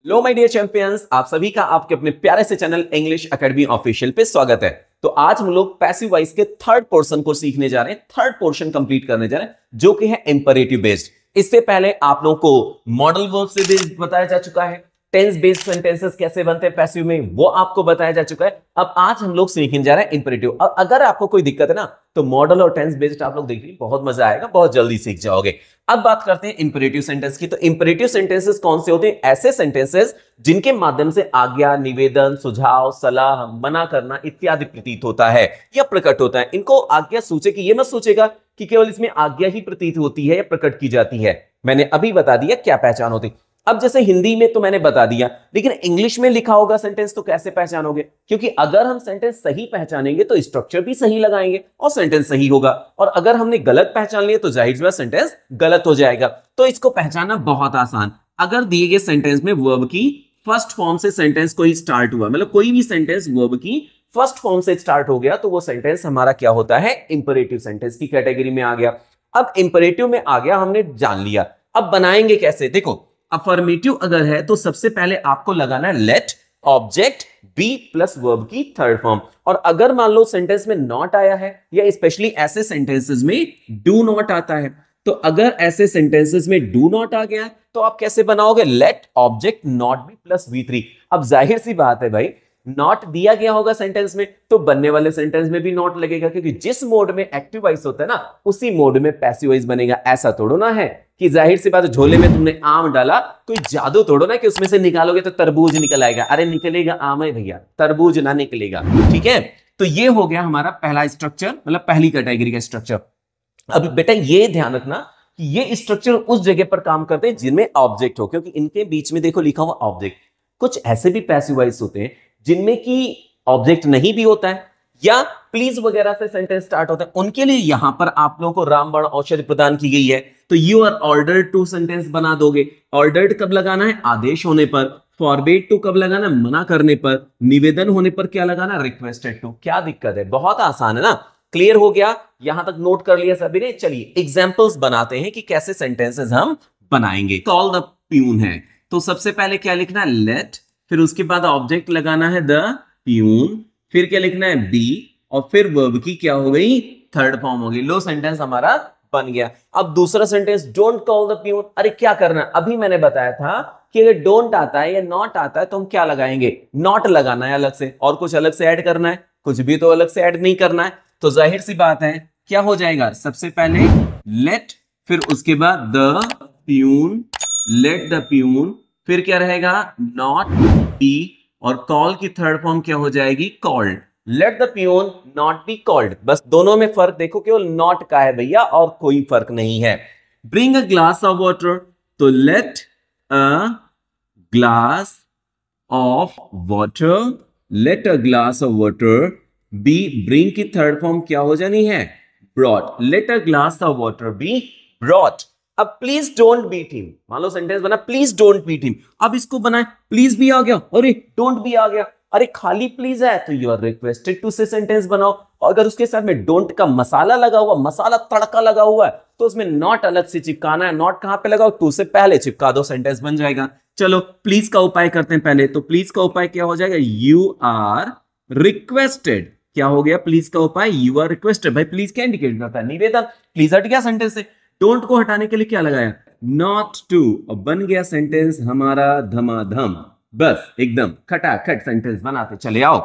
Low my dear champions, आप सभी का आपके अपने प्यारे से चैनल इंग्लिश एकेडमी ऑफिशियल पे स्वागत है। तो आज हम लोग पैसिव वॉइस के थर्ड पोर्शन को सीखने जा रहे हैं, थर्ड पोर्शन कंप्लीट करने जा रहे हैं, जो कि है इंपरेटिव बेस्ड। इससे पहले आप लोगों को मॉडल वर्ब से बेस्ड बताया जा चुका है, टेंस बेस्ड सेंटेंसेस कैसे बनते हैं पैसिव में वो आपको बताया जा चुका है। अब आज हम लोग सीखने जा रहे हैं इंपरेटिव। और अगर आपको कोई दिक्कत है ना, तो मॉडल और टेंस बेस्ड आप लोग देखिए, बहुत मजा आएगा, बहुत जल्दी सीख जाओगे। अब बात करते हैं इंपरेटिव सेंटेंस की। तो इंपरेटिव सेंटेंसेस कौन से होते हैं? ऐसे सेंटेंसेस जिनके माध्यम से आज्ञा, निवेदन, सुझाव, सलाह, मना करना इत्यादि प्रतीत होता है या प्रकट होता है। इनको आज्ञा सूचक, ये मत सोचेगा कि केवल इसमें आज्ञा ही प्रतीत होती है या प्रकट की जाती है। मैंने अभी बता दिया क्या पहचान होती। अब जैसे हिंदी में तो मैंने बता दिया, लेकिन इंग्लिश में लिखा होगा सेंटेंस तो कैसे पहचानोगे? क्योंकि अगर हम सेंटेंस सही पहचानेंगे तो स्ट्रक्चर भी सही लगाएंगे और सेंटेंस सही होगा, और अगर हमने गलत पहचान लिया तो जाहिर सी बात सेंटेंस गलत हो जाएगा। तो इसको पहचानना बहुत आसान। अगर दिए गए सेंटेंस में वर्ब की फर्स्ट फॉर्म से सेंटेंस कोई स्टार्ट हुआ, मतलब कोई भी सेंटेंस वर्ब की फर्स्ट फॉर्म से स्टार्ट हो गया, तो वो सेंटेंस हमारा क्या होता है? इंपरेटिव सेंटेंस की कैटेगरी में आ गया। अब इंपरेटिव में आ गया, हमने जान लिया। अब बनाएंगे कैसे? देखो, अफर्मेटिव अगर है तो सबसे पहले आपको लगाना है let object be plus verb की थर्ड फॉर्म। और अगर मान लो सेंटेंस में नॉट आया है, या स्पेशली ऐसे सेंटेंसेस में डू नॉट आता है, तो अगर ऐसे सेंटेंसेस में डू नॉट आ गया तो आप कैसे बनाओगे? Let object not be plus V3। अब जाहिर सी बात है भाई, नॉट दिया गया होगा सेंटेंस में तो बनने वाले सेंटेंस में भी नॉट लगेगा, क्योंकि जिस मोड में एक्टिव वॉइस होता है ना, उसी मोड में पैसिव वॉइस बनेगा। ऐसा थोड़ो ना है कि जाहिर सी बात है झोले में तुमने आम डाला, कोई जादू तोड़ो ना कि उसमें से निकालोगे तो तरबूज निकल आएगा। अरे निकलेगा आम है भैया, तरबूज ना निकलेगा। ठीक है, तो ये हो गया हमारा पहला स्ट्रक्चर, मतलब पहली कैटेगरी का स्ट्रक्चर। अब बेटा ये ध्यान रखना कि ये स्ट्रक्चर उस जगह पर काम करते हैं जिनमें ऑब्जेक्ट हो, क्योंकि इनके बीच में देखो लिखा हुआ ऑब्जेक्ट। कुछ ऐसे भी पैसिव वॉइस होते हैं जिनमें कि ऑब्जेक्ट नहीं भी होता है, या प्लीज वगैरह से सेंटेंस स्टार्ट होता है। उनके लिए यहां पर आप लोगों को रामबाण औषधि प्रदान की गई है। तो you are ordered to sentence बना दोगे। ऑर्डर्ड कब लगाना है? आदेश होने पर। फॉरबिड टू कब लगाना है? मना करने पर। निवेदन होने पर क्या लगाना? Requested to. क्या दिक्कत है? बहुत आसान है ना। क्लियर हो गया? यहां तक नोट कर लिया सभी ने? चलिए एग्जांपल्स बनाते हैं कि कैसे सेंटेंसेस हम बनाएंगे। कॉल द प्यून है, तो सबसे पहले क्या लिखना है? लेट, फिर उसके बाद ऑब्जेक्ट लगाना है द प्यून, फिर क्या लिखना है? बी, और फिर वर्ब की क्या हो गई? थर्ड फॉर्म हो गई। लो सेंटेंस हमारा बन गया। अब दूसरा sentence, don't call the peon. अरे क्या करना है? अभी मैंने बताया था कि अगर डोंट आता है या नॉट आता है तो हम क्या लगाएंगे? नॉट लगाना है अलग से, और कुछ अलग से ऐड करना है? कुछ भी तो अलग से ऐड नहीं करना है। तो जाहिर सी बात है क्या हो जाएगा? सबसे पहले लेट, फिर उसके बाद the peon, let the peon, फिर क्या रहेगा? नॉट बी, और कॉल की थर्ड फॉर्म क्या हो जाएगी? Called. Let the peon not be called. बस दोनों में फर्क देखो, केवल नॉट का है भैया, और कोई फर्क नहीं है। Bring a glass of water, तो let a glass of water, let a glass of water be, bring की थर्ड फॉर्म क्या हो जानी है? Brought. Let a glass of water be brought. अब प्लीज डोंट बीट हिम, मान लो sentence बना प्लीज डोंट बीट हिम। अब इसको बनाए, प्लीज भी आ गया, अरे डोंट भी आ गया, अरे खाली प्लीज है तो यू आर रिक्वेस्टेड टू से सेंटेंस बनाओ। और अगर उसके साथ में डोंट का मसाला लगा हुआ, मसाला तड़का लगा हुआ है, तो उसमें नॉट अलग से चिपकाना है। नॉट कहां पे लगाओ? टू से पहले चिपका दो, सेंटेंस बन जाएगा। चलो प्लीज का उपाय करते हैं पहले। तो प्लीज का उपाय क्या हो जाएगा? You are requested. क्या हो गया प्लीज का उपाय? You are requested. भाई प्लीज क्या इंडिकेट करता है? निवेदन। प्लीज हट गया सेंटेंस से। डोंट को हटाने के लिए क्या लगाया? नॉट टू, और बन गया सेंटेंस हमारा धमाधम। बस एकदम खटाखट सेंटेंस बनाते चले आओ।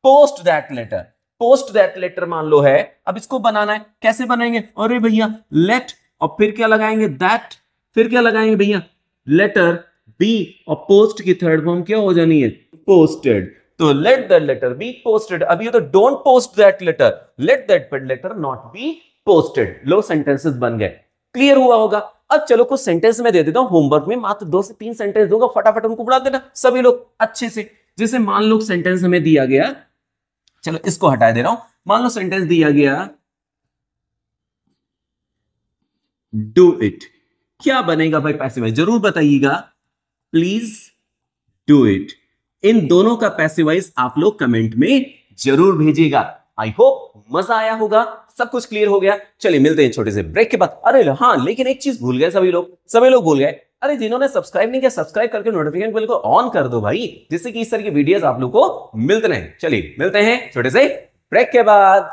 Post that letter, post that letter मान लो है, अब इसको बनाना है। कैसे बनाएंगे? अरे भैया लेट, और फिर क्या लगाएंगे? दैट, फिर क्या लगाएंगे भैया? लेटर बी, और पोस्ट की थर्ड फॉर्म क्या हो जानी है? पोस्टेड। तो let the letter be posted. अभी तो don't post that letter, let that letter not be posted. लो सेंटेंसेस बन गए। क्लियर हुआ होगा? अब चलो कुछ सेंटेंस में दे देता हूं होमवर्क में, मात्र 2 से 3 सेंटेंस दूंगा, फटाफट उनको बढ़ा देना सभी लोग अच्छे से। जैसे मान लो सेंटेंस हमें दिया गया, चलो इसको हटा दे रहा हूं। मान लो सेंटेंस दिया गया डू इट, क्या बनेगा भाई पैसिव वॉइस? जरूर बताइएगा। Please do it. इन दोनों का पैसिव वॉइस आप लोग कमेंट में जरूर भेजिएगा। आई होप मजा आया होगा, सब कुछ क्लियर हो गया। चलिए मिलते हैं छोटे से ब्रेक के बाद। अरे हाँ, लेकिन एक चीज भूल गए सभी लोग भूल गए। अरे जिन्होंने सब्सक्राइब नहीं किया, सब्सक्राइब करके नोटिफिकेशन बेल को ऑन कर दो भाई, जिससे कि इस तरह की वीडियोस आप लोग को मिलते रहे। चलिए मिलते हैं छोटे से ब्रेक के बाद।